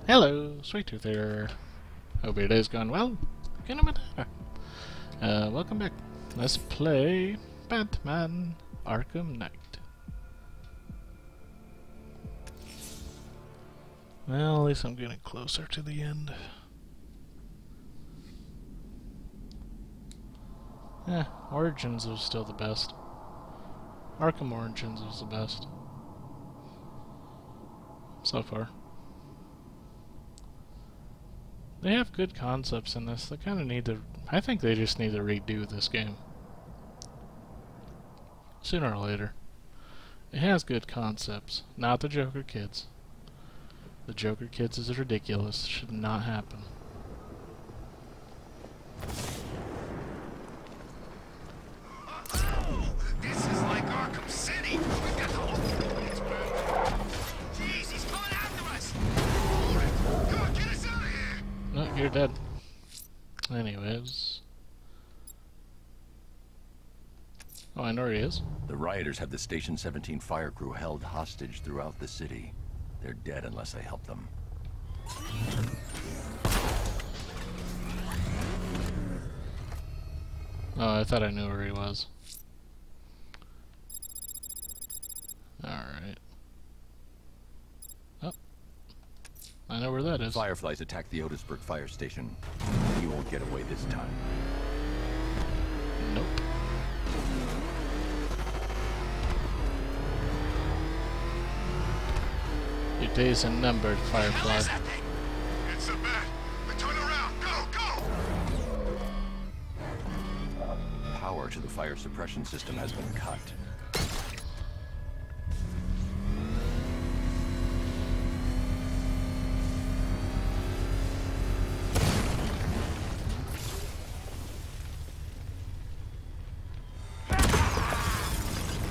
Hello, Sweet Tooth here. Hope your day's going well. Welcome back. Let's play Batman Arkham Knight. Well, at least I'm getting closer to the end. Origins was still the best. Arkham Origins was the best. So far. They have good concepts in this. They kind of need to... I think they just need to redo this game. Sooner or later. It has good concepts. Not the Joker Kids. The Joker Kids is ridiculous. Should not happen. Oh, this is like Arkham City. We've got the whole... Jeez, he's coming after us. Come on, get us out of here. No, you're dead. Anyways. Oh, I know where he is. The rioters have the Station 17 fire crew held hostage throughout the city. They're dead unless I help them. Oh, I thought I knew where he was. Alright. Oh. I know where that is. Fireflies attacked the Otisburg fire station. You won't get away this time. Nope. Your days are numbered, Firefly. It's a bat. Turn around. Go, go. Power to the fire suppression system has been cut.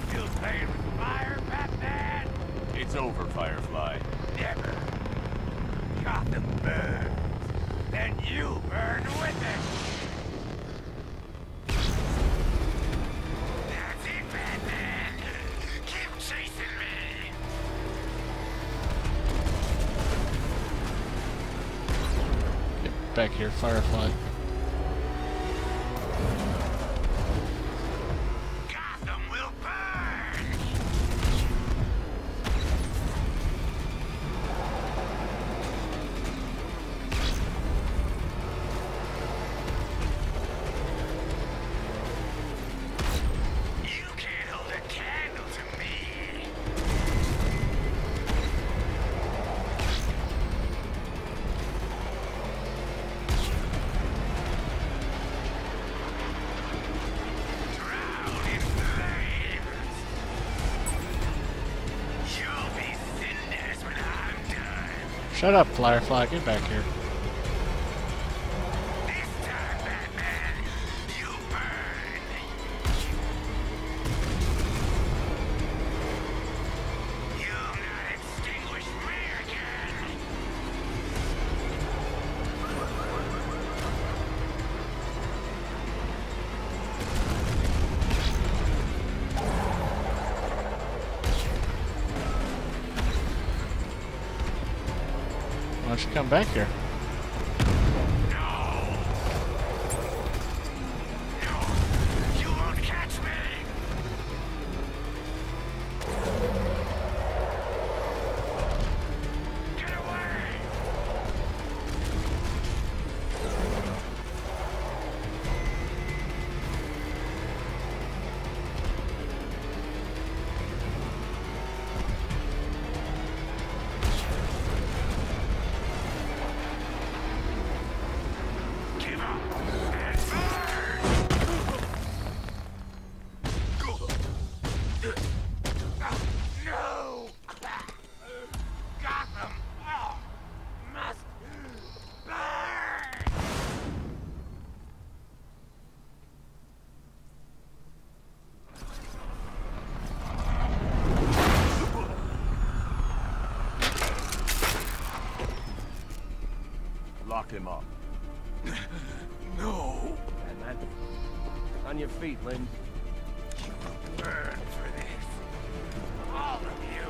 Still playing with fire, Batman? It's over, Firefly. Never. Gotham burns. Then you burn with it. That's it, Batman. Keep chasing me. Get back here, Firefly. Gotham will burn. You can't hold a candle to me. Drown in flames. You'll be cinders when I'm done. Shut up, Firefly. Get back here. This time, Batman, you burn. You'll not extinguish me again. Why don't you come back here? No! No! You won't catch me! Get away! Give up and burn! No! Gotham must burn! Lock him up. No! Batman. On your feet, Lynn. You will burn for this. All of you.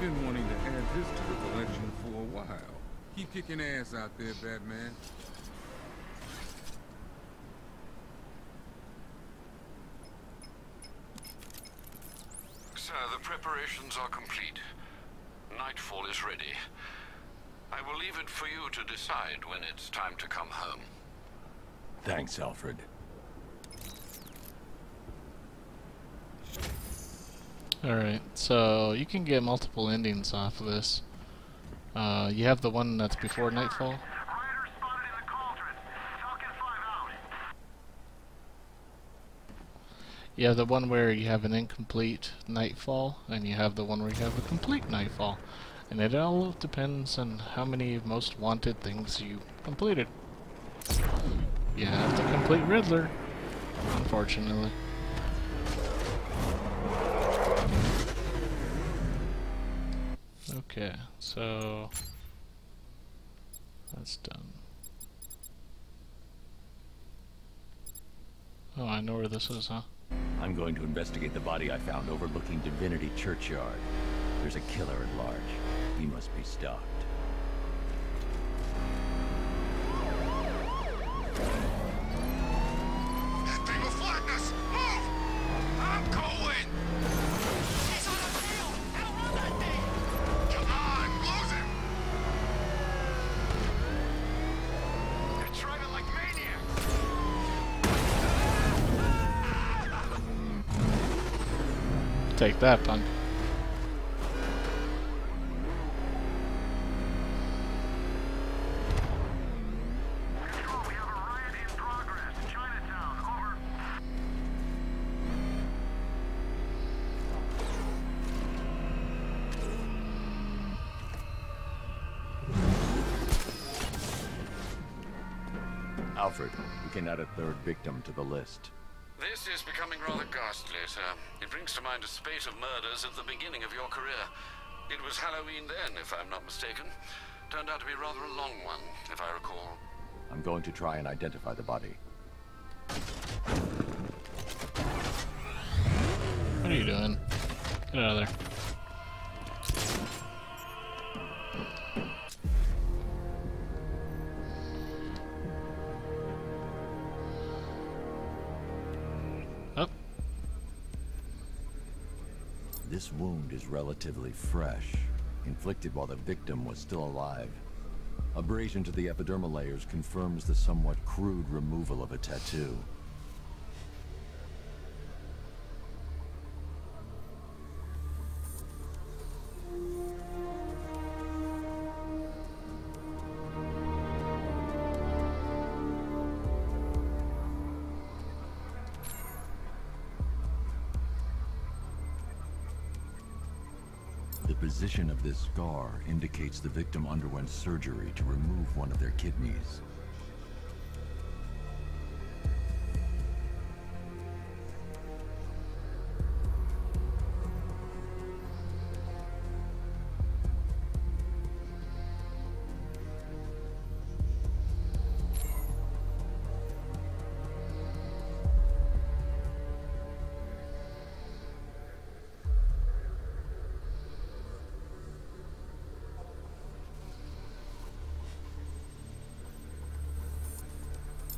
Been wanting to add this to the collection for a while. Keep kicking ass out there, Batman. Sir, the preparations are complete. Nightfall is ready. I will leave it for you to decide when it's time to come home. Thanks, Alfred. Alright, so you can get multiple endings off of this. You have the one that's before Nightfall. You have the one where you have an incomplete Nightfall, and you have the one where you have a complete Nightfall. And it all depends on how many most wanted things you completed. You have to complete Riddler, unfortunately. Okay, so that's done. Oh, I know where this is, huh? I'm going to investigate the body I found overlooking Divinity Churchyard. There's a killer at large. He must be stopped. That thing will flatten us! Move! I'm going! He's on the field! Outrun that thing! Come on, lose him! They're driving like maniacs! Take that, punk. Alfred, we can add a third victim to the list. This is becoming rather ghastly, sir. It brings to mind a spate of murders at the beginning of your career. It was Halloween then, if I'm not mistaken. Turned out to be rather a long one, if I recall. I'm going to try and identify the body. What are you doing? Get out of there. Up. This wound is relatively fresh, inflicted while the victim was still alive. Abrasion to the epidermal layers confirms the somewhat crude removal of a tattoo. The position of this scar indicates the victim underwent surgery to remove one of their kidneys.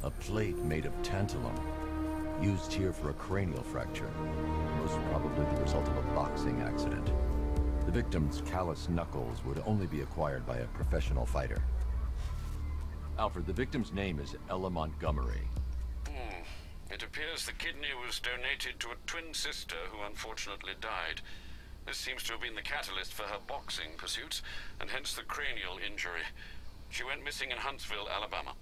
A plate made of tantalum, used here for a cranial fracture, most probably the result of a boxing accident. The victim's calloused knuckles would only be acquired by a professional fighter. Alfred, the victim's name is Ella Montgomery. It appears the kidney was donated to a twin sister who unfortunately died. This seems to have been the catalyst for her boxing pursuits, and hence the cranial injury. She went missing in Huntsville, Alabama.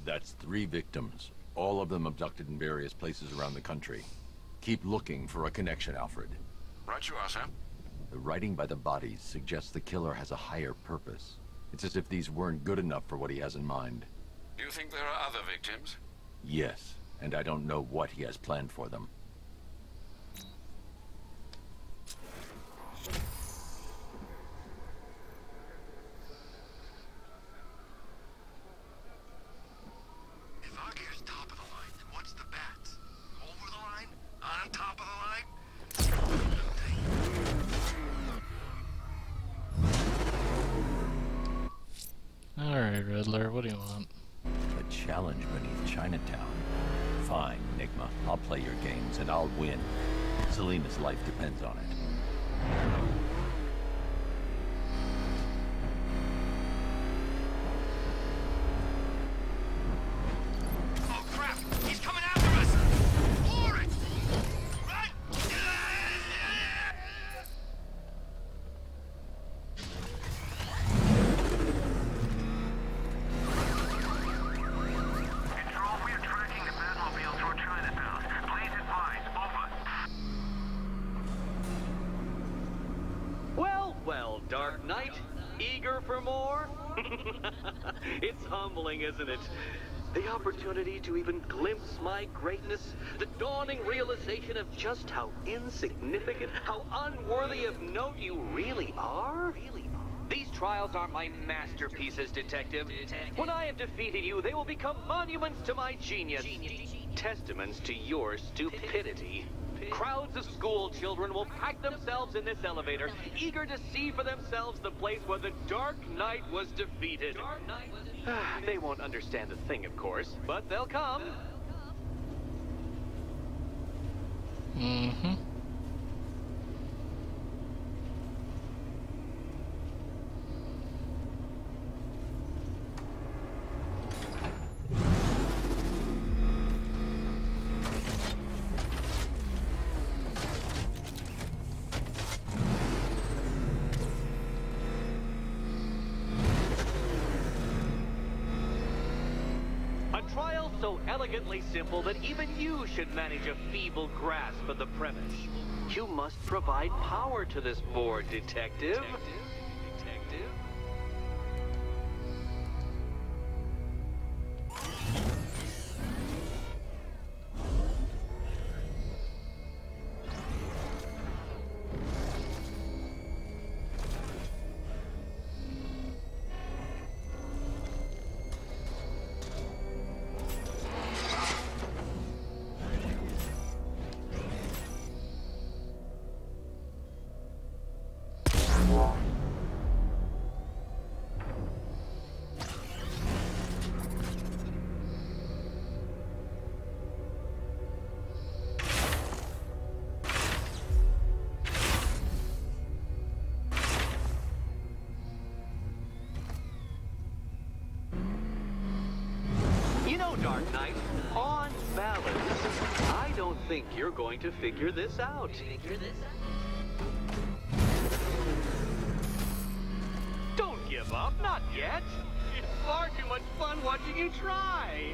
That's 3 victims, all of them abducted in various places around the country. Keep looking for a connection, Alfred. Right you are, sir. The writing by the bodies suggests the killer has a higher purpose. It's as if these weren't good enough for what he has in mind. Do you think there are other victims? Yes, and I don't know what he has planned for them. If Arkham top of the line, then what's the bet? Over the line? On top of the line? Riddler, what do you want? A challenge beneath Chinatown. Fine, Enigma. I'll play your games and I'll win. Selena's life depends on it. Oh crap! He's coming after us! For it! Run! Control, we are tracking the Batmobile toward Chinatown. Please advise. Over. Well, Dark Knight. Eager for more? It's humbling, isn't it? The opportunity to even glimpse my greatness, the dawning realization of just how insignificant, how unworthy of note you really are. These trials are my masterpieces, Detective. When I have defeated you, they will become monuments to my genius, testaments to your stupidity. Crowds of school children will pack themselves in this elevator, eager to see for themselves the place where the Dark Knight was defeated. They won't understand a thing, of course, but they'll come. Mm-hmm. A trial so elegantly simple that even you should manage a feeble grasp of the premise. You must provide power to this board, Detective. You know, Dark Knight, on balance, I don't think you're going to figure this out. Don't give up, not yet. It's far too much fun watching you try.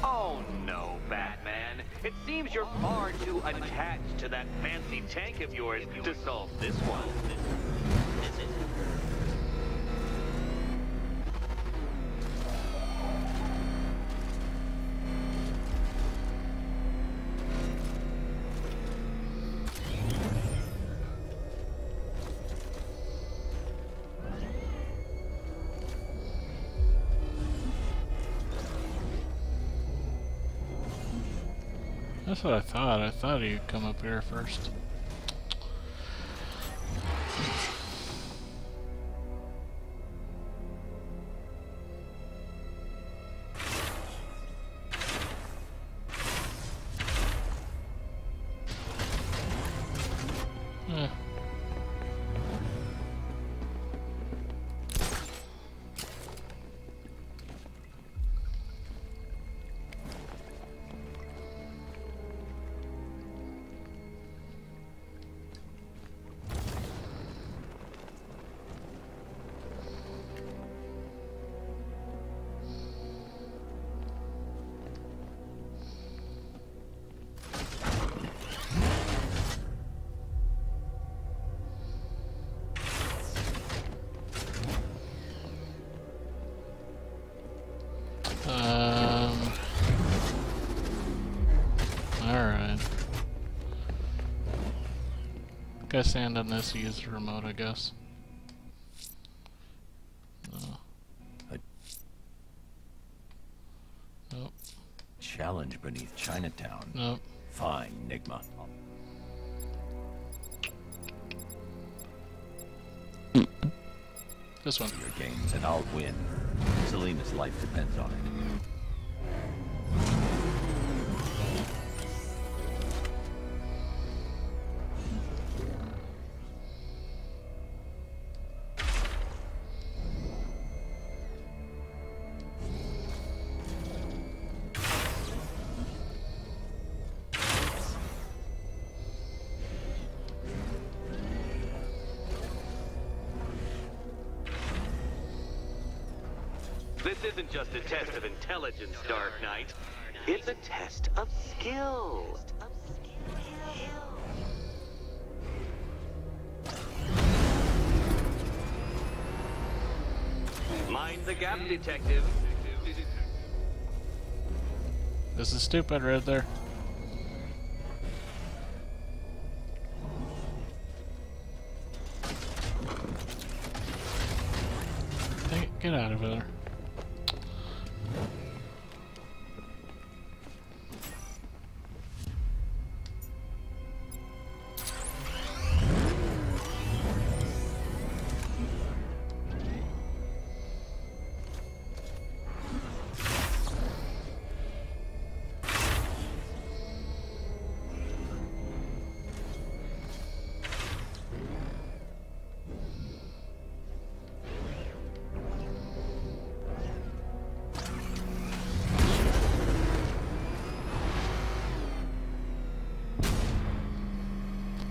Oh no, Batman. It seems you're far too attached to that fancy tank of yours to solve this one. Is it? That's what I thought. I thought he'd come up here first. Eh. Alright. Guess stand on this, use the remote, I guess. No. challenge beneath Chinatown. Nope. Fine, Nigma. This one. Your games, and I'll win. Selena's life depends on it. This isn't just a test of intelligence, Dark Knight. It's a test of skill. Mind the gap, detective. This is stupid right there. Hey, get out of there.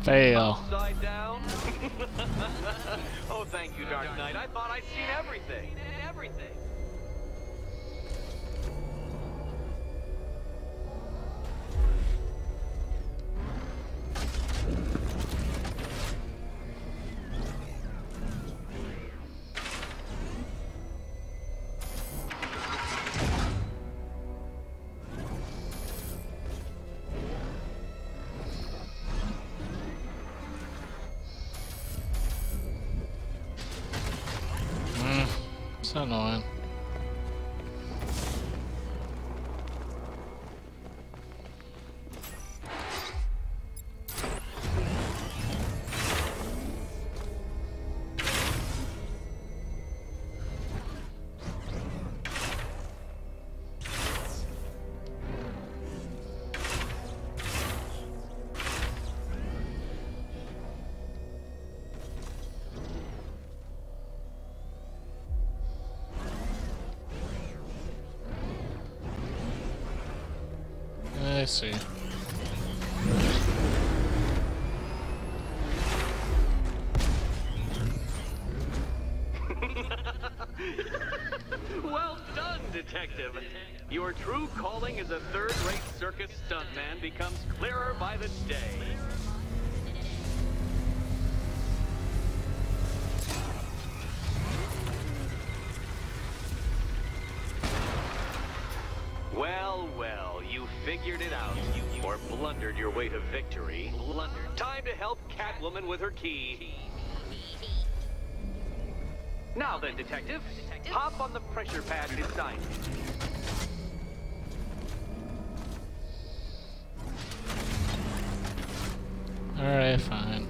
Fail. Upside down? Oh, thank you, Dark Knight. I thought I'd seen everything. Everything. So annoying. I see. Well done, detective. Your true calling as a third-rate circus stuntman becomes clearer by the day. Well, well, you figured it out. Or blundered your way to victory. Time to help Catwoman with her key. Now then, detective, hop on the pressure pad beside me. Alright, fine.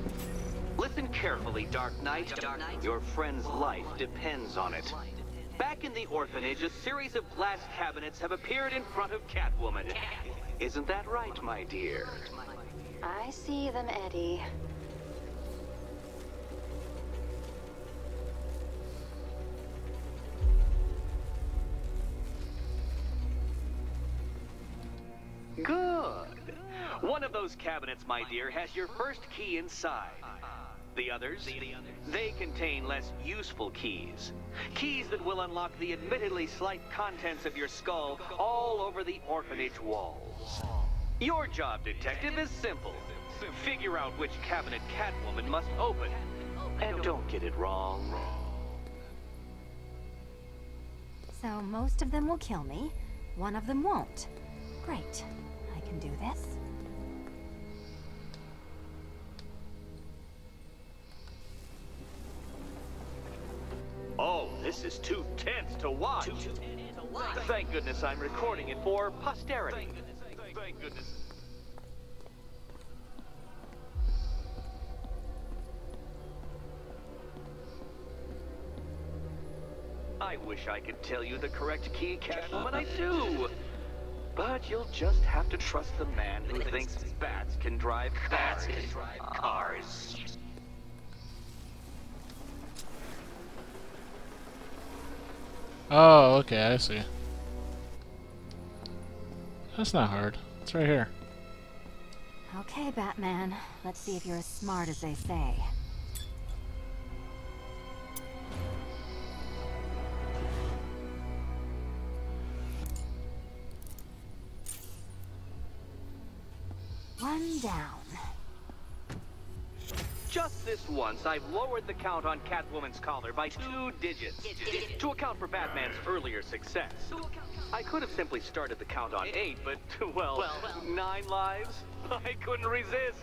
Listen carefully, Dark Knight. Your friend's life depends on it. Back in the orphanage, a series of glass cabinets have appeared in front of Catwoman. Isn't that right, my dear? I see them, Eddie. Good. One of those cabinets, my dear, has your first key inside. The others, they contain less useful keys. Keys that will unlock the admittedly slight contents of your skull all over the orphanage walls. Your job, detective, is simple. Figure out which cabinet Catwoman must open. And don't get it wrong. So most of them will kill me. One of them won't. Great. I can do this. Oh, this this is too tense to watch. Thank goodness I'm recording it for posterity. Thank goodness. I wish I could tell you the correct key, Catwoman, I do. But you'll just have to trust the man who thinks bats can drive cars. Oh, okay, I see. That's not hard. It's right here. Okay, Batman. Let's see if you're as smart as they say. One down. Just this once, I've lowered the count on Catwoman's collar by 2 digits to account for Batman's earlier success. I could have simply started the count on 8, but, well, 9 lives? I couldn't resist.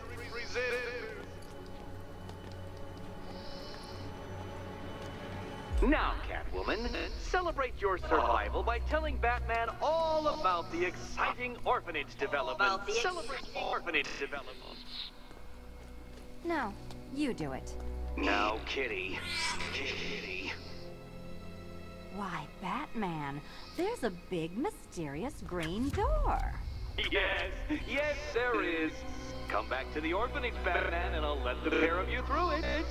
Now, Catwoman, celebrate your survival by telling Batman all about the exciting orphanage development. Celebrate orphanage development. No, you do it. Now, Kitty. Kitty. Why, Batman, there's a big, mysterious green door. Yes, there is. Come back to the orphanage, Batman, and I'll let the pair of you through it.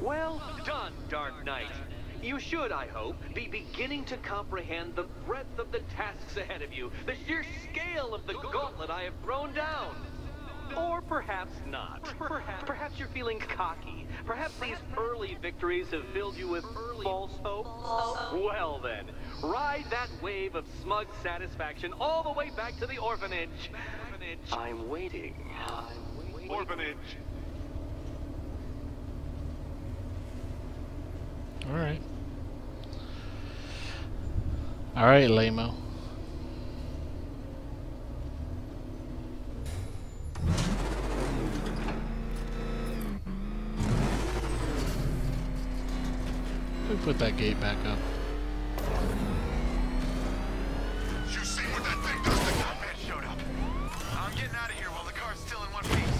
Well done, Dark Knight. You should, I hope, be beginning to comprehend the breadth of the tasks ahead of you, the sheer scale of the gauntlet I have thrown down. Or perhaps not. Perhaps you're feeling cocky. Perhaps these early victories have filled you with false hope. Well then, ride that wave of smug satisfaction all the way back to the orphanage. I'm waiting. Orphanage. Alright. Alright, lame-o. We put that gate back up. You see what that thing does? The Batman showed up. I'm getting out of here while the car's still in one piece.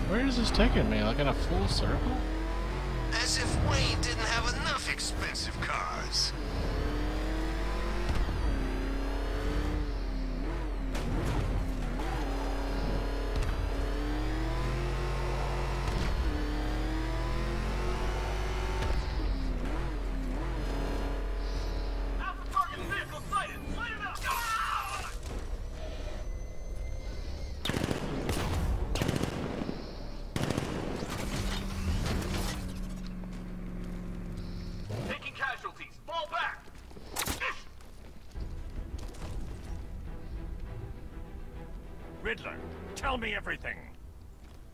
Where is this taking me? Like in a full circle? As if Wayne didn't have enough expensive cars. Riddler, tell me everything.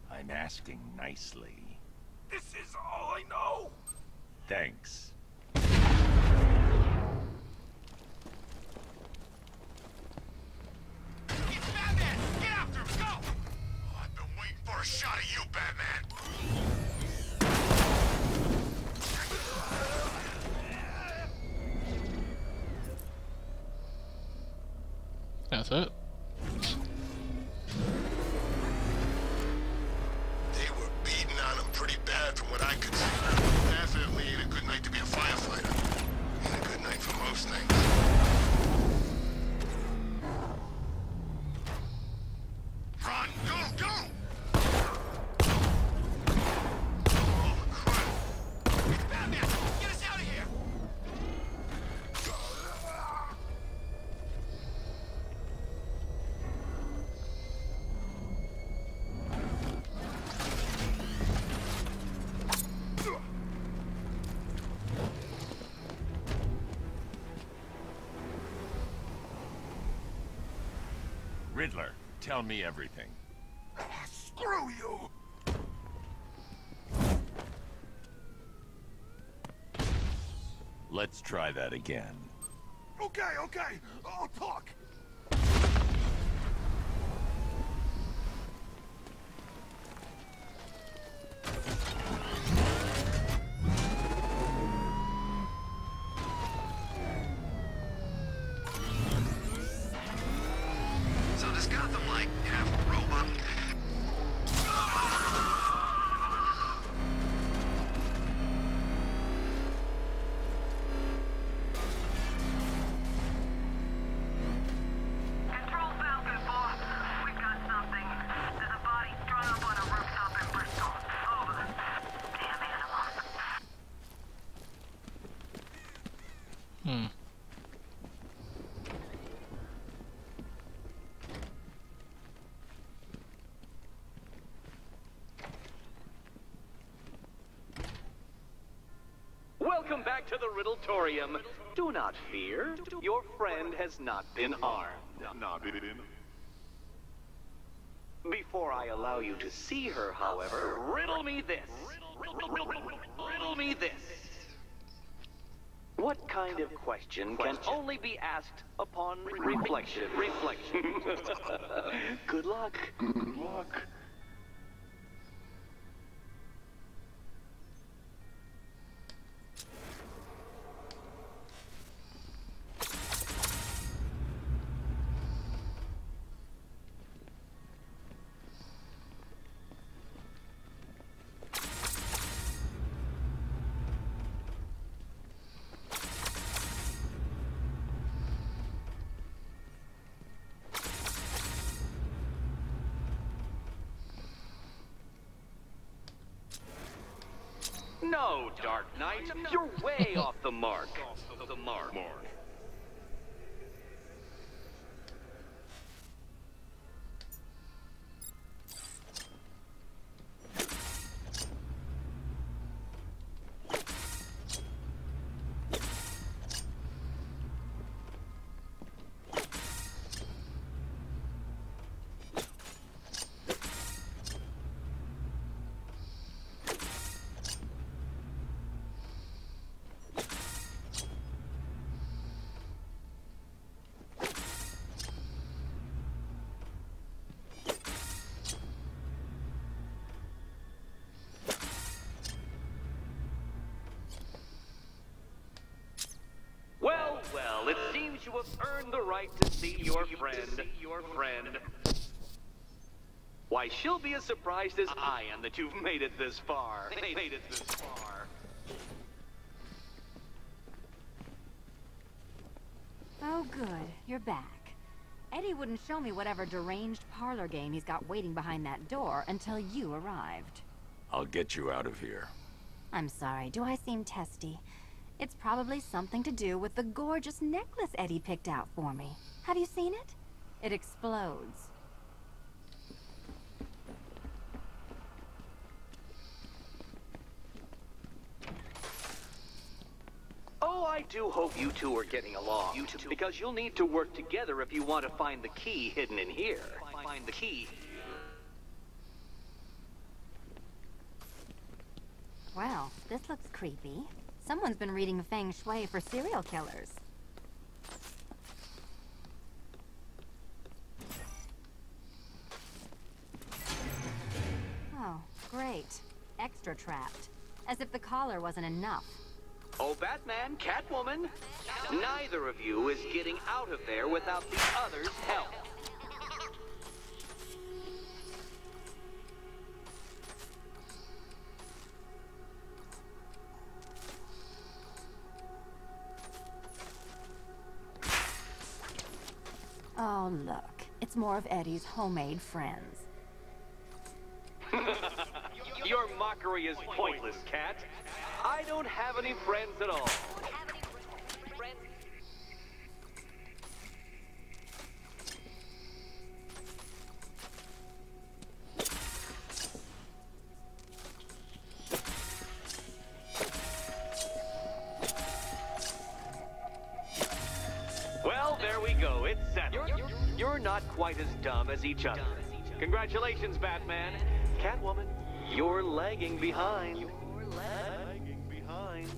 I'm asking nicely. This is all I know. Thanks. It's Batman! Get after him! Go! Oh, I've been waiting for a shot of you, Batman. That's it. They were Riddler, tell me everything. Screw you! Let's try that again. Okay, I'll talk. So does Gotham, like, have robot? Control Falcon 4. We've got something. There's a body strung up on a rooftop in Bristol. Over. Damn animals. Welcome back to the Riddletorium. Do not fear. Your friend has not been harmed. Before I allow you to see her, however, riddle me this. Riddle me this. What kind of question can only be asked upon reflection? Good luck. Good luck. No, Dark Knight, you're way off the mark. Well, it seems you have earned the right to see your friend. Why, she'll be as surprised as I am that you've made it this far. Oh, good. You're back. Eddie wouldn't show me whatever deranged parlor game he's got waiting behind that door until you arrived. I'll get you out of here. I'm sorry. Do I seem testy? It's probably something to do with the gorgeous necklace Eddie picked out for me. Have you seen it? It explodes. Oh, I do hope you two are getting along. Because you'll need to work together if you want to find the key hidden in here. Find the key. Well, this looks creepy. Someone's been reading Feng Shui for serial killers. Oh, great. Extra trapped. As if the collar wasn't enough. Oh, Batman, Catwoman, neither of you is getting out of there without the other's help. Oh, look. It's more of Eddie's homemade friends. Your mockery is pointless, Cat. I don't have any friends at all. Well, there we go. It's settled. You're not quite as dumb as each other. Congratulations, Batman. Catwoman, you're lagging behind. You're lagging behind.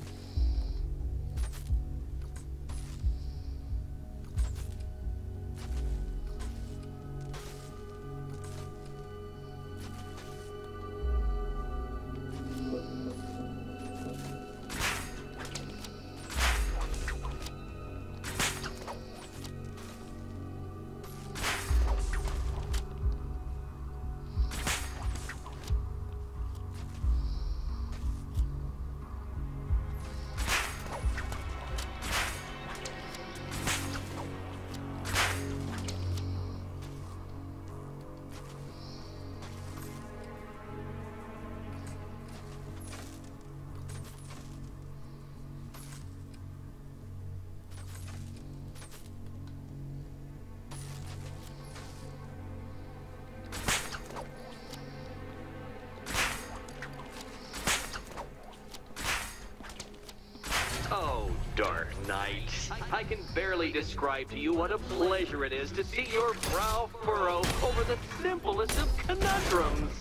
Oh, Dark Knight. I can barely describe to you what a pleasure it is to see your brow furrow over the simplest of conundrums.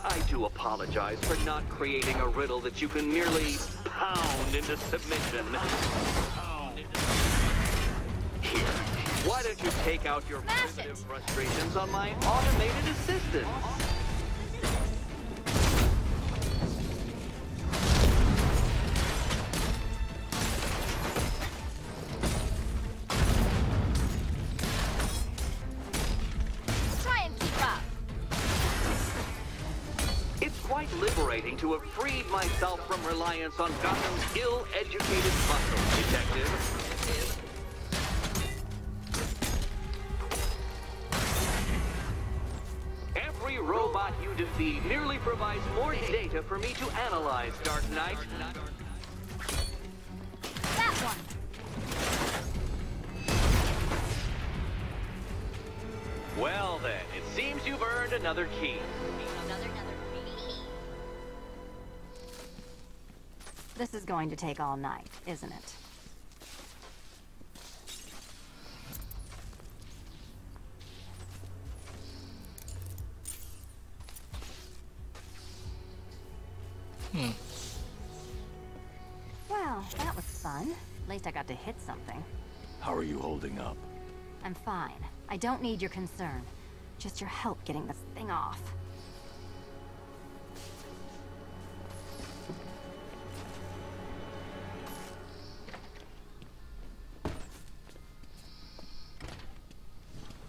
I do apologize for not creating a riddle that you can merely pound into submission. Here, why don't you take out your primitive frustrations on my automated assistant? Liberating to have freed myself from reliance on Gotham's ill-educated muscle, Detective. Every robot you defeat merely provides more data for me to analyze, Dark Knight. That one. Well then, it seems you've earned another key. This is going to take all night, isn't it? Well, that was fun. At least I got to hit something. How are you holding up? I'm fine. I don't need your concern. Just your help getting this thing off.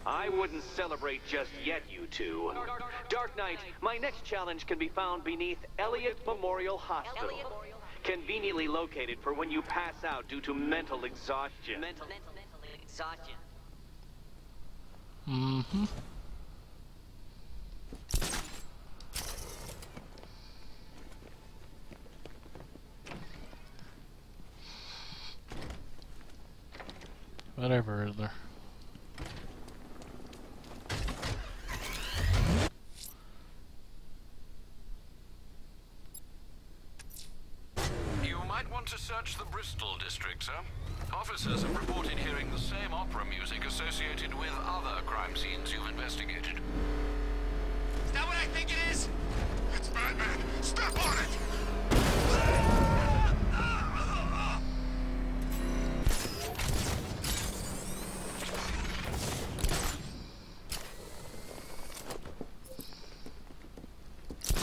I wouldn't celebrate just yet, you two. Dark Knight, my next challenge can be found beneath Elliott Memorial Hospital. Conveniently located for when you pass out due to mental exhaustion. Mental exhaustion. Mm-hmm. Whatever is there. To search the Bristol district, sir. Officers have reported hearing the same opera music associated with other crime scenes you've investigated. Is that what I think it is? It's Batman! Step on it!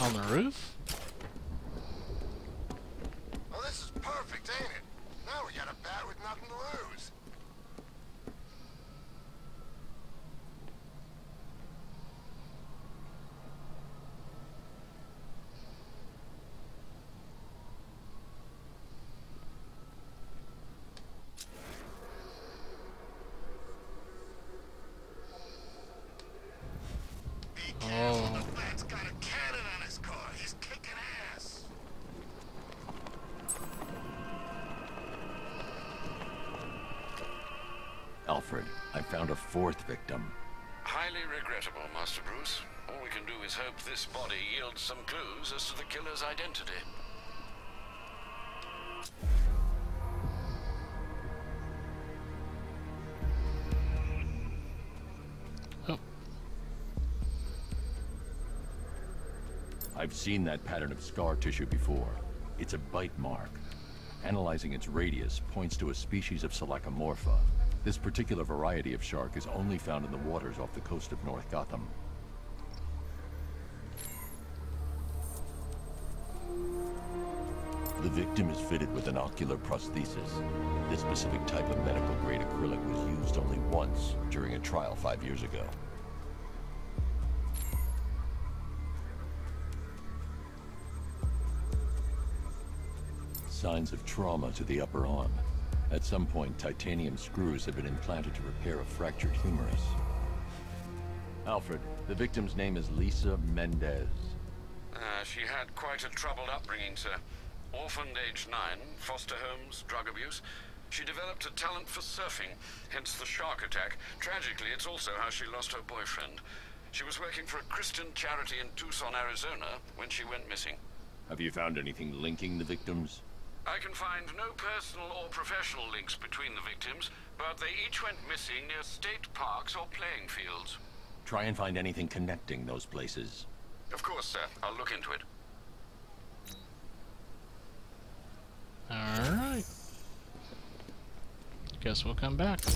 On the roof? Perfect, ain't it? Now we got a bat with nothing to lose. Be careful, the bat's got a cannon on his car. He's kicking ass. Alfred, I found a fourth victim. Highly regrettable, Master Bruce. All we can do is hope this body yields some clues as to the killer's identity. seen that pattern of scar tissue before. It's a bite mark. Analyzing its radius points to a species of Selachomorpha. This particular variety of shark is only found in the waters off the coast of North Gotham. The victim is fitted with an ocular prosthesis. This specific type of medical-grade acrylic was used only once during a trial 5 years ago. Signs of trauma to the upper arm. At some point, titanium screws had been implanted to repair a fractured humerus. Alfred, the victim's name is Lisa Mendez. She had quite a troubled upbringing, sir. Orphaned age 9, foster homes, drug abuse. She developed a talent for surfing, hence the shark attack. Tragically, it's also how she lost her boyfriend. She was working for a Christian charity in Tucson, Arizona, when she went missing. Have you found anything linking the victims? I can find no personal or professional links between the victims, but they each went missing near state parks or playing fields. Try and find anything connecting those places. Of course, sir. I'll look into it. Alright. Guess we'll come back. Who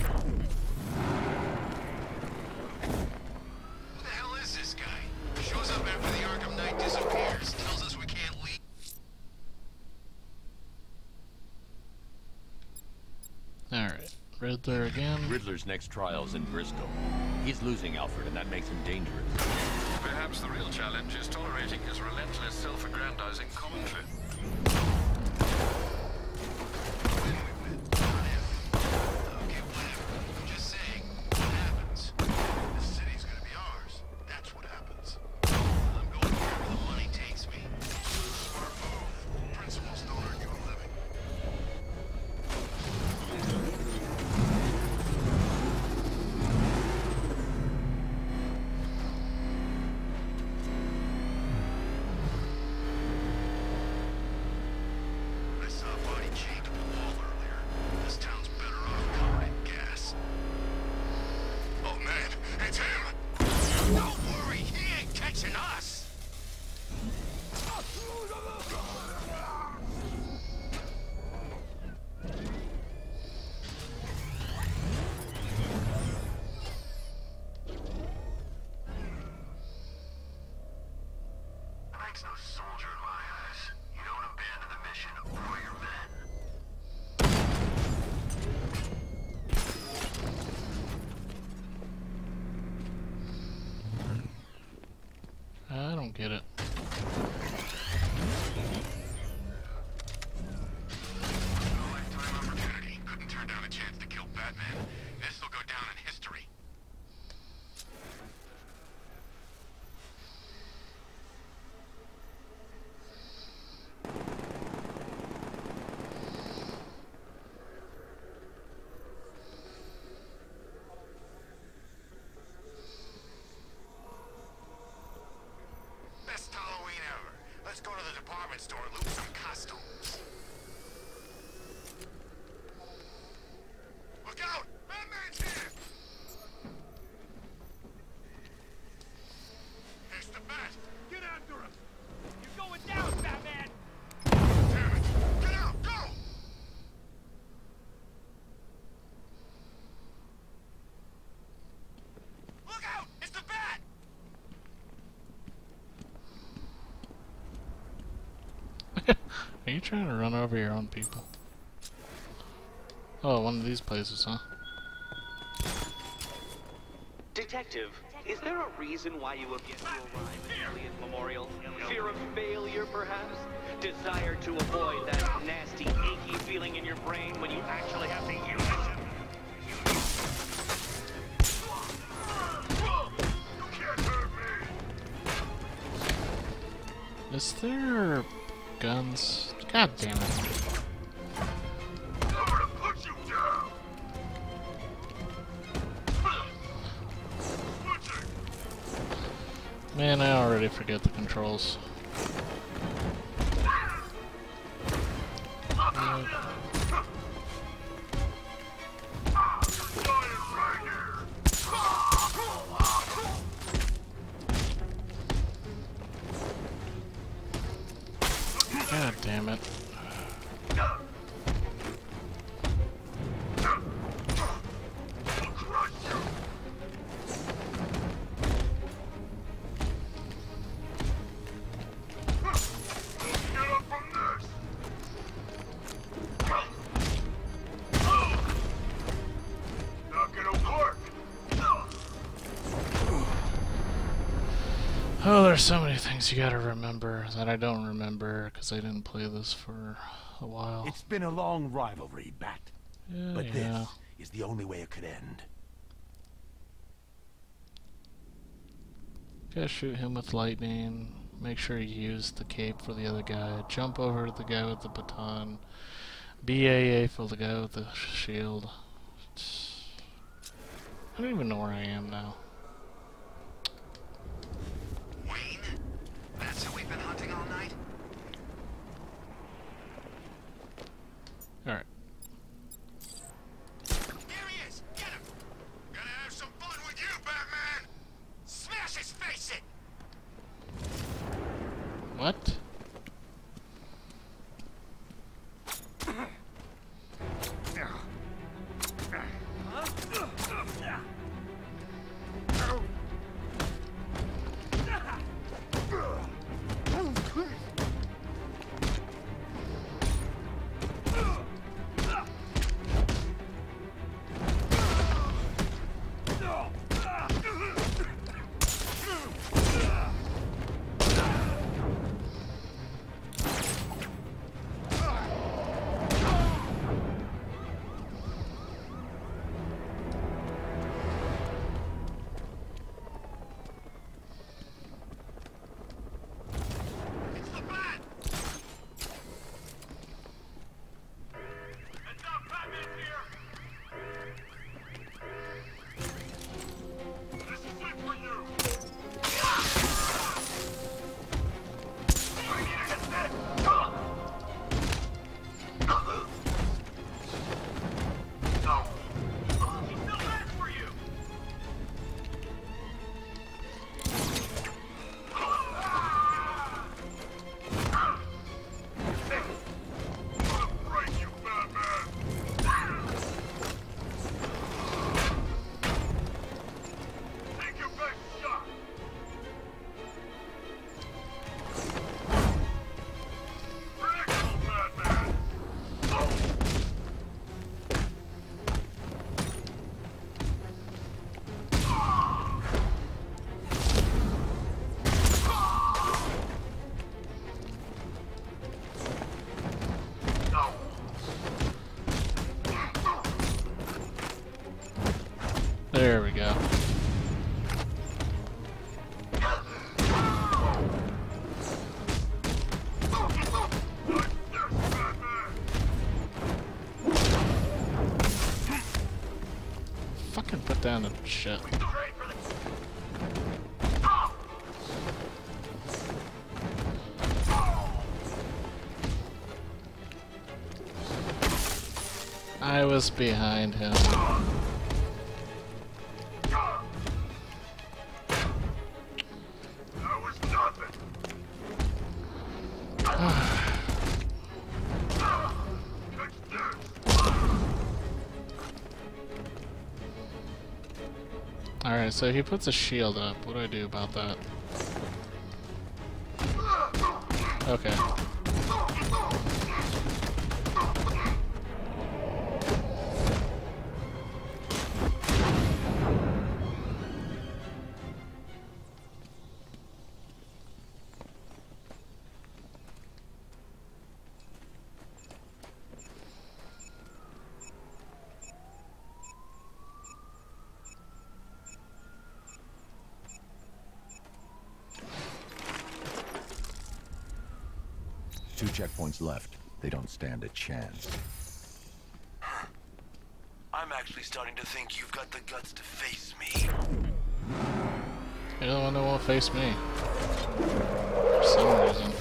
the hell is this guy? Shows up after the Arkham Knight disappears, tells us we can't leave. Alright. Riddler again. Riddler's next trial's in Bristol. He's losing Alfred, and that makes him dangerous. Perhaps the real challenge is tolerating his relentless self-aggrandizing commentary. Okay, whatever. I'm just saying, what happens? This city's gonna be ours. That's what happens. I'm going wherever the money takes me. Smart move. Principals don't earn you a living. I saw a body chained to a wall earlier. This town's better off covered in gas. Oh man, it's him! Don't worry, he ain't catching us! Knight's no soldier in my eyes. You don't abandon the mission or your men. I don't get it. A lifetime opportunity. Couldn't turn down a chance to kill Batman. This'll go down in history. Best Halloween ever. Let's go to the department store and loot some costumes. Look out! Batman's here! There's the bat! Get after him! You're going down, Batman! Damn it! Get out! Go! Look out! It's the bat! Are you trying to run over your own people? Oh, one of these places, huh? Detective, is there a reason why you have yet to arrive at Elliot Memorial? Fear of failure, perhaps? Desire to avoid that nasty, achy feeling in your brain when you actually have to use it? You can't hurt me! Is there guns? God damn it. I'm gonna put you down! Man, I already forget the controls. God damn it. Oh, there's so many things you gotta remember that I don't remember because I didn't play this for a while. It's been a long rivalry, Bat. Yeah, But yeah. this is the only way it could end. Gotta shoot him with lightning. Make sure you use the cape for the other guy. Jump over to the guy with the baton. BAA for the guy with the shield. I don't even know where I am now. Wayne? That's who we've been hunting all night? Alright. Here he is! Get him! Gonna have some fun with you, Batman! Smash his face in! What? It's the Bat! Heads up, Batman's here! This is it for you! I need to get this! No! He's still back for you! Break you, Batman! Take your best shot! Critical, Batman! No! There we go. Fucking put down the shit. I was behind him. That was nothing! Catch this! Alright, so he puts a shield up. What do I do about that? Okay. Two checkpoints left. They don't stand a chance. I'm actually starting to think you've got the guts to face me. You're the one that won't face me. For some reason.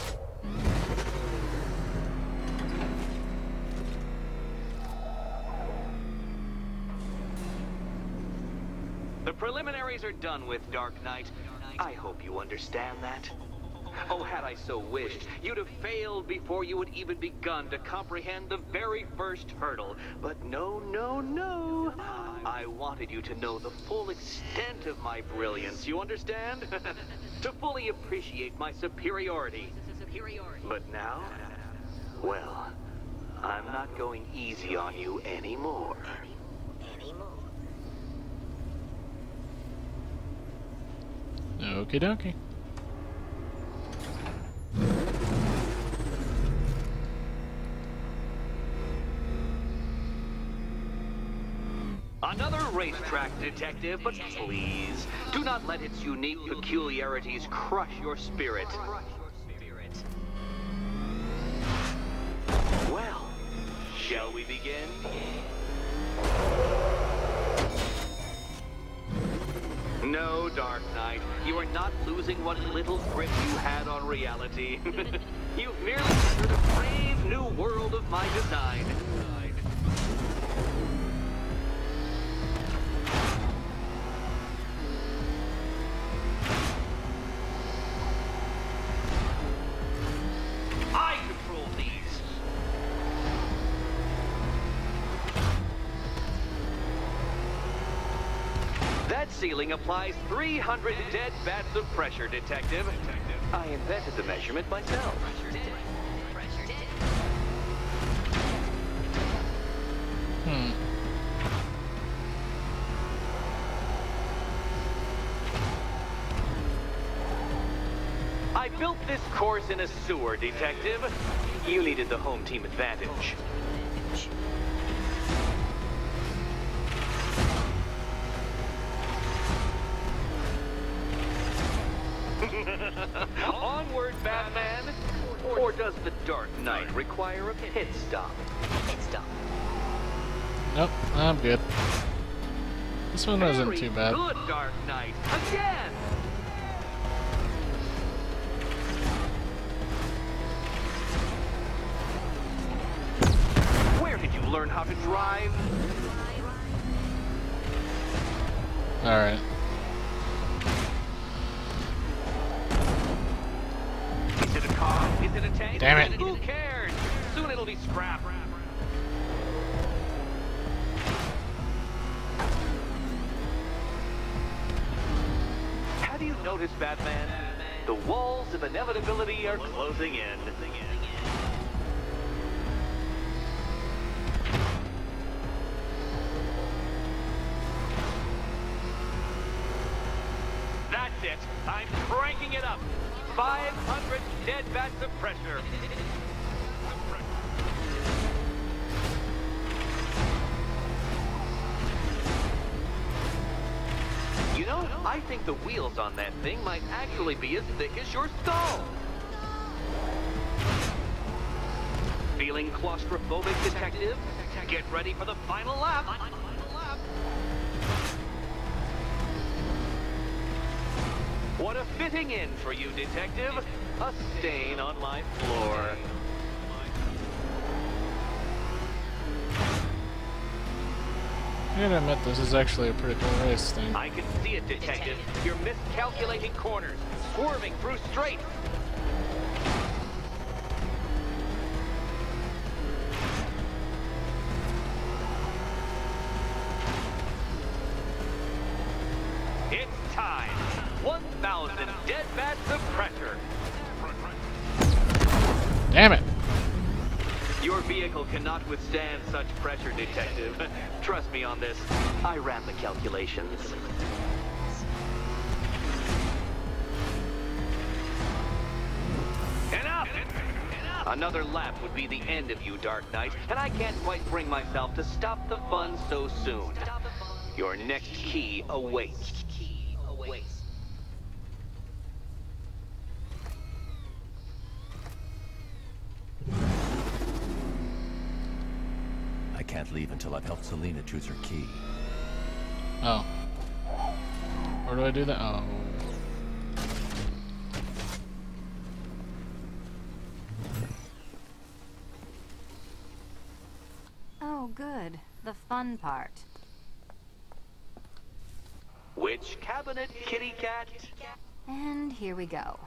The preliminaries are done with, Dark Knight. I hope you understand that. Oh, had I so wished, you'd have failed before you had even begun to comprehend the very first hurdle. But no, no, no. I wanted you to know the full extent of my brilliance, you understand? To fully appreciate my superiority. But now, well, I'm not going easy on you anymore. Okie dokie. Another racetrack, detective, but please, do not let its unique peculiarities crush your spirit. Well, shall we begin? No, Dark Knight, you are not losing what little grip you had on reality. You've merely entered a brave new world of my design. I control these. That ceiling applies 300 dead bats of pressure, Detective. I invented the measurement myself. I built this course in a sewer, Detective. You needed the home team advantage. Onward, Batman! Or does the Dark Knight require a pit stop? Nope, I'm good. This one wasn't Very too bad. Good, Dark Knight. Again! Where did you learn how to drive? Alright. Is it a car? Is it a tank? Damn it. Who cares? Soon it'll be scrap. Have you noticed, Batman? The walls of inevitability are closing in. That's it. I'm cranking it up. 500 dead bats of pressure. You know, I think the wheels on that thing might actually be as thick as your skull. Feeling claustrophobic, Detective? Get ready for the final lap. What a fitting end for you, Detective. A stain on my floor. I gotta admit, this is actually a pretty cool race thing. I can see it, Detective. You're miscalculating corners, swerving through straights. It's time. 1,000 dead bats of pressure. Damn it! Your vehicle cannot withstand such pressure, Detective. Trust me on this. I ran the calculations. Enough! Another lap would be the end of you, Dark Knight, and I can't quite bring myself to stop the fun so soon. Your next key awaits. I can't leave until I've helped Selina choose her key. Oh. Where do I do that? Oh. Oh, good. The fun part. Which cabinet, kitty cat? And here we go.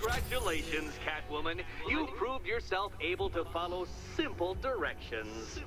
Congratulations, Catwoman. You proved yourself able to follow simple directions.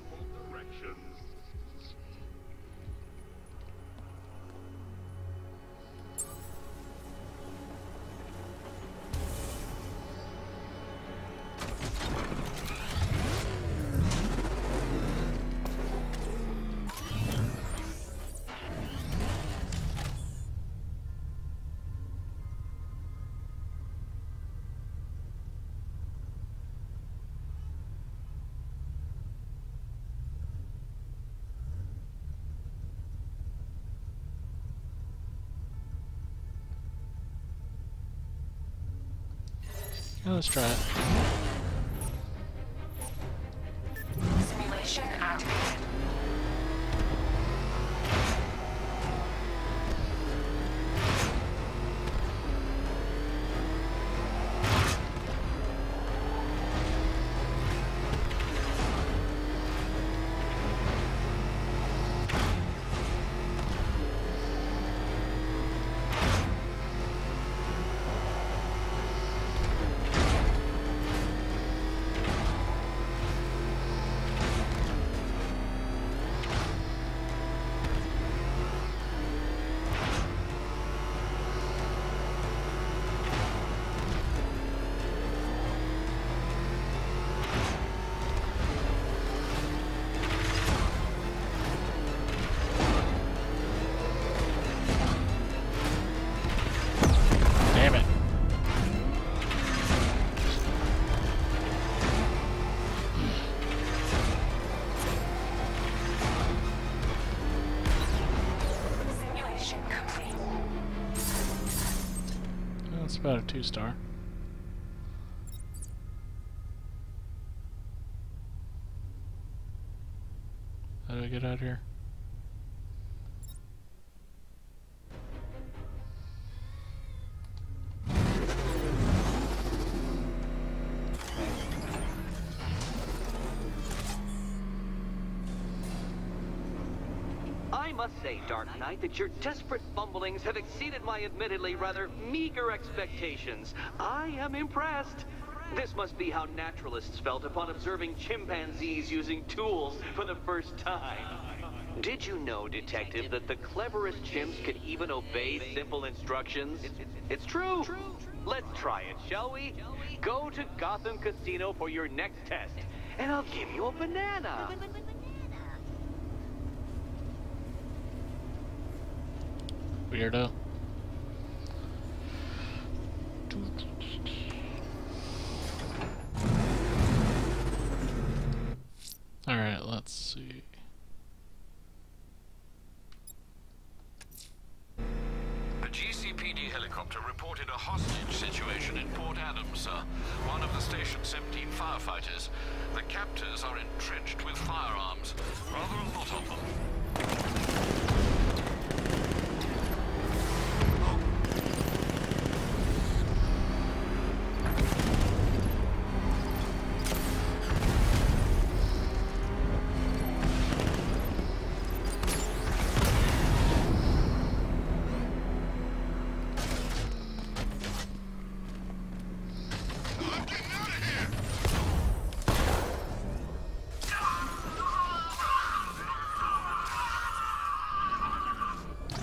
Yeah, let's try it. Simulation activated. Damn it. Simulation complete. That's about a 2-star. How do I get out of here? I must say, Dark Knight, that your desperate fumblings have exceeded my admittedly rather meager expectations. I am impressed. This must be how naturalists felt upon observing chimpanzees using tools for the first time. Did you know, Detective, that the cleverest chimps could even obey simple instructions? It's true. Let's try it, shall we? Go to Gotham Casino for your next test, and I'll give you a banana. Weirdo. Alright, let's see. A GCPD helicopter reported a hostage situation in Port Adams, sir. One of the Station 17 firefighters. The captors are entrenched with firearms. Rather a lot of them.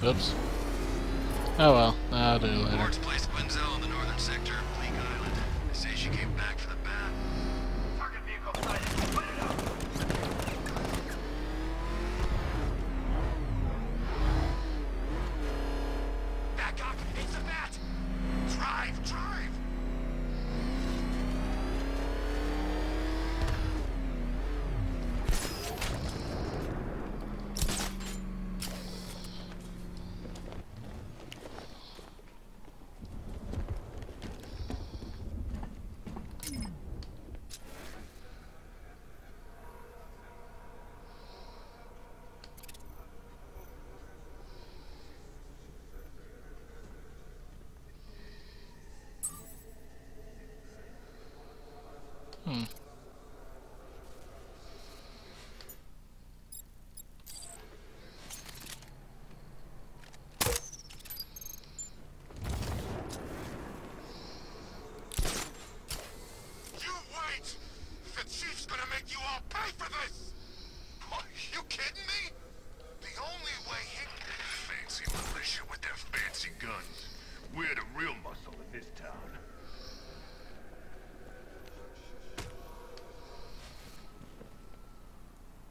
Oops. Oh well, I'll do it later. Reports placed Quinzel in the northern sector of Bleak Island. They say she came back for the bat. Target vehicle sighted. Put it up. Back up! It's a bat! Drive! Drive! guns. We're the real muscle in this town.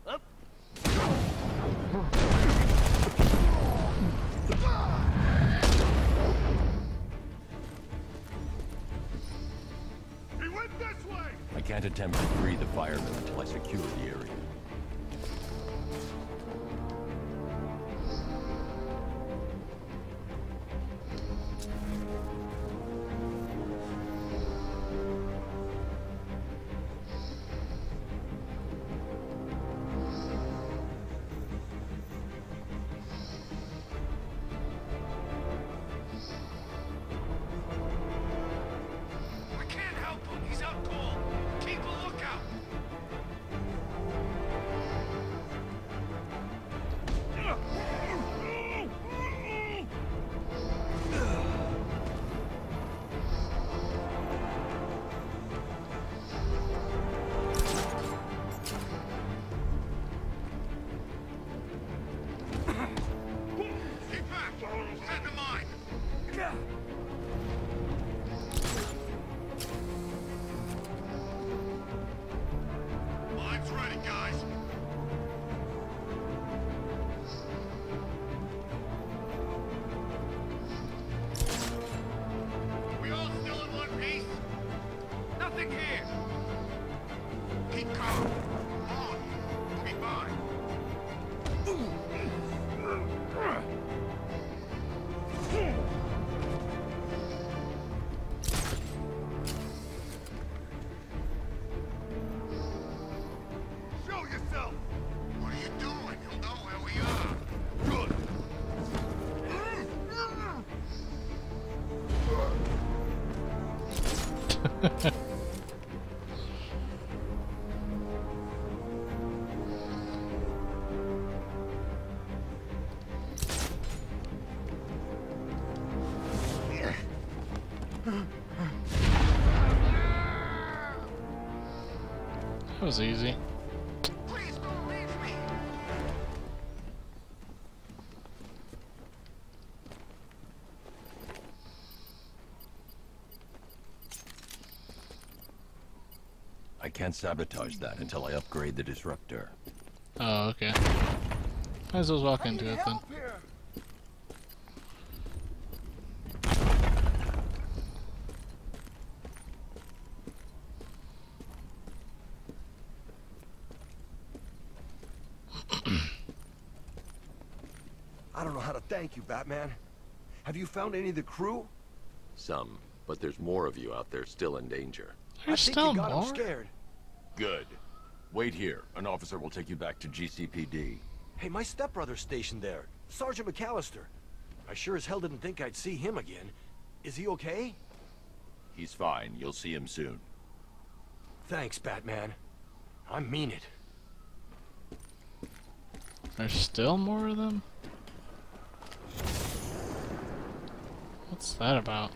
Up. He went this way! I can't attempt to free the firemen until I secure the area. We can't help him. He's out cold. Keep a lookout. Keep back. Send the mine. Mine's ready, guys. We all still in one piece? Nothing here. Keep calm. On. We'll be fine. Show yourself! What are you doing? You'll know where we are. Good! That was easy. Please don't leave me. I can't sabotage that until I upgrade the disruptor. Oh, okay. Might as well walk into it then. I don't know how to thank you, Batman. Have you found any of the crew? Some, but there's more of you out there still in danger. There's I think still you got 'em more? scared. Good. Wait here. An officer will take you back to GCPD. Hey, my stepbrother's stationed there. Sergeant McAllister. I sure as hell didn't think I'd see him again. Is he okay? He's fine. You'll see him soon. Thanks, Batman. I mean it. There's still more of them? What's that about?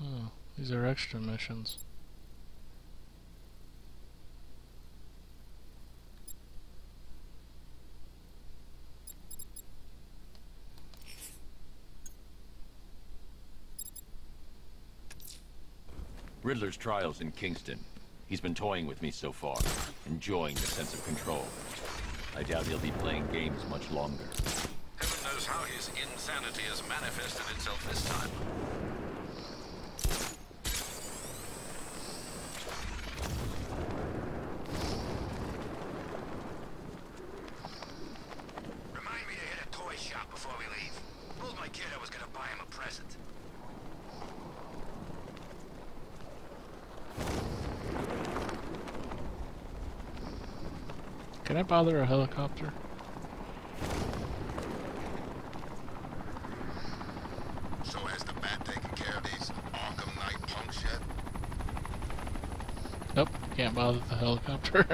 Oh, these are extra missions. Riddler's trial's in Kingston. He's been toying with me so far, enjoying the sense of control. I doubt he'll be playing games much longer. Heaven knows how his insanity has manifested itself this time. Remind me to hit a toy shop before we leave. Told my kid I was gonna buy him a present. Can I bother a helicopter? can't bother the helicopter.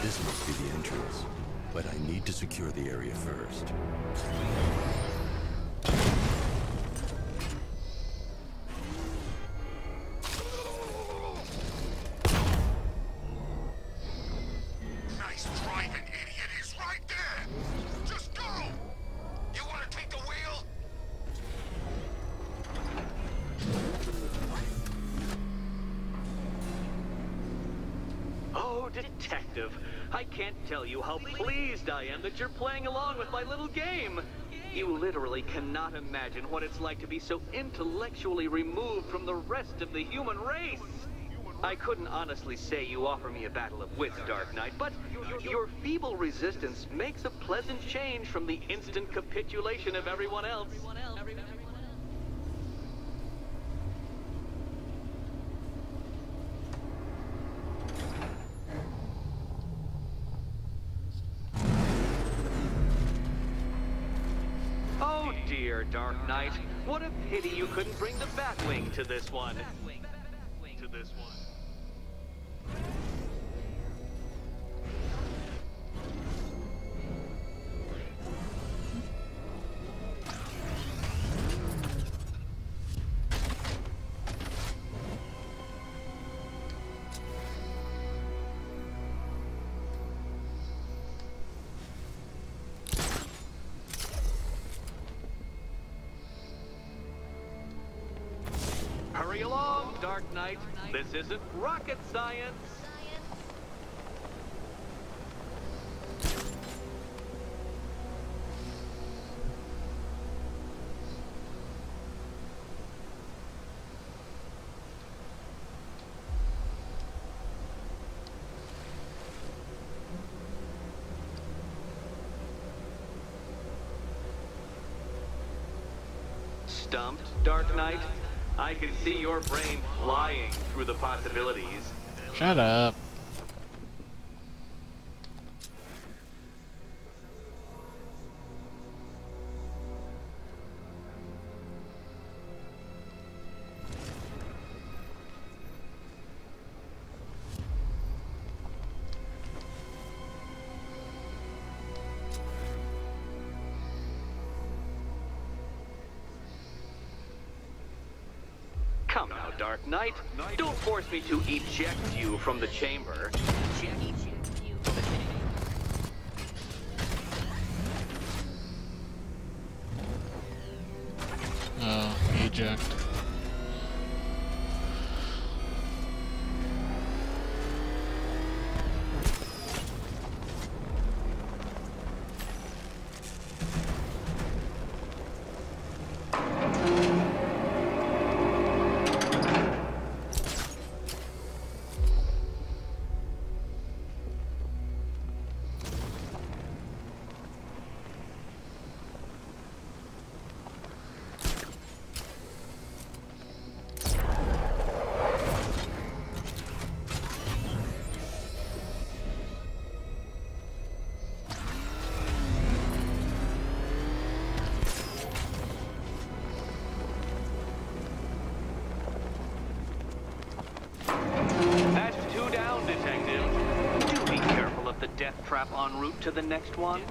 This must be the entrance, but I need to secure the area first. Nice driving, idiot. He's right there. Just go. You want to take the wheel? Oh, detective, I can't tell you how pleased I am that you're playing along with my little game. You literally cannot imagine what it's like to be so intellectually removed from the rest of the human race. I couldn't honestly say you offer me a battle of wits, Dark Knight, but your feeble resistance makes a pleasant change from the instant capitulation of everyone else. Oh dear, Dark Knight. What a pity you couldn't bring the Batwing to this one. To this one. Hurry along, Dark Knight. This isn't rocket science. Stumped, Dark Knight? I can see your brain flying through the possibilities. Shut up. Come now, Dark Knight. Don't force me to eject you from the chamber. Oh, eject. That's 2 down, Detective. Do be careful of the death trap en route to the next one.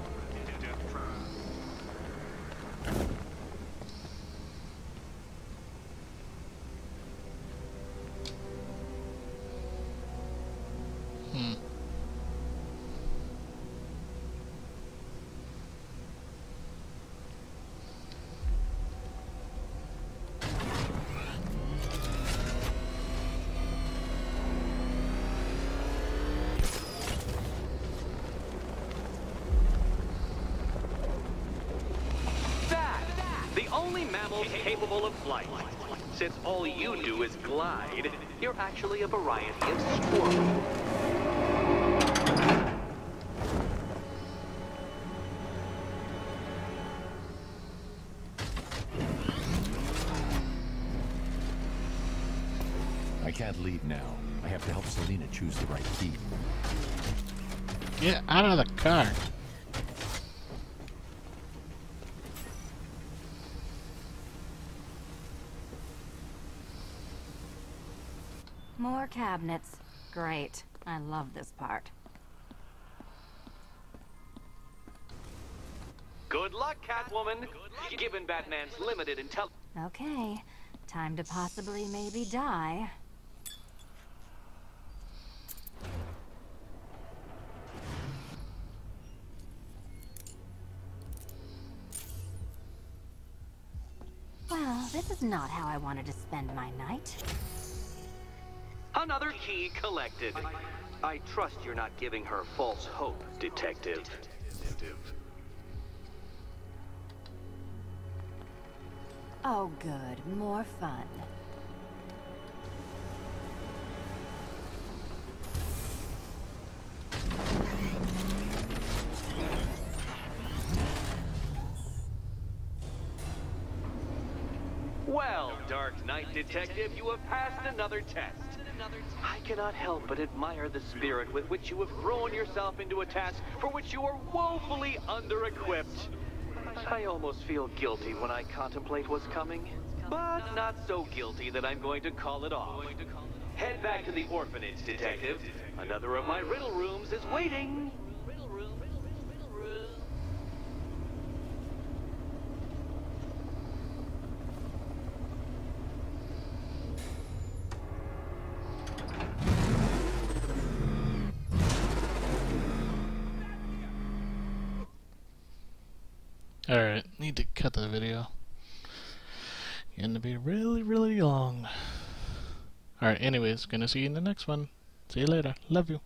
Hmm. The only mammal capable of flight. Since all you do is glide, you're actually a variety of squirrel. I I can't leave now. I have to help Selena choose the right key. Get out of the car. More cabinets. Great. I love this part. Good luck, Catwoman. Given Batman's limited intelligence. Okay. Time to possibly maybe die. Well, this is not how I wanted to spend my night. Another key collected. I trust you're not giving her false hope, Detective. Oh, good. More fun. Well, Dark Knight Detective, you have passed another test. I cannot help but admire the spirit with which you have thrown yourself into a task for which you are woefully under-equipped. I almost feel guilty when I contemplate what's coming, but not so guilty that I'm going to call it off. Head back to the orphanage, Detective. Another of my riddle rooms is waiting. Alright, need to cut the video. Going to be really, really long. Alright, anyways, gonna see you in the next one. See you later. Love you.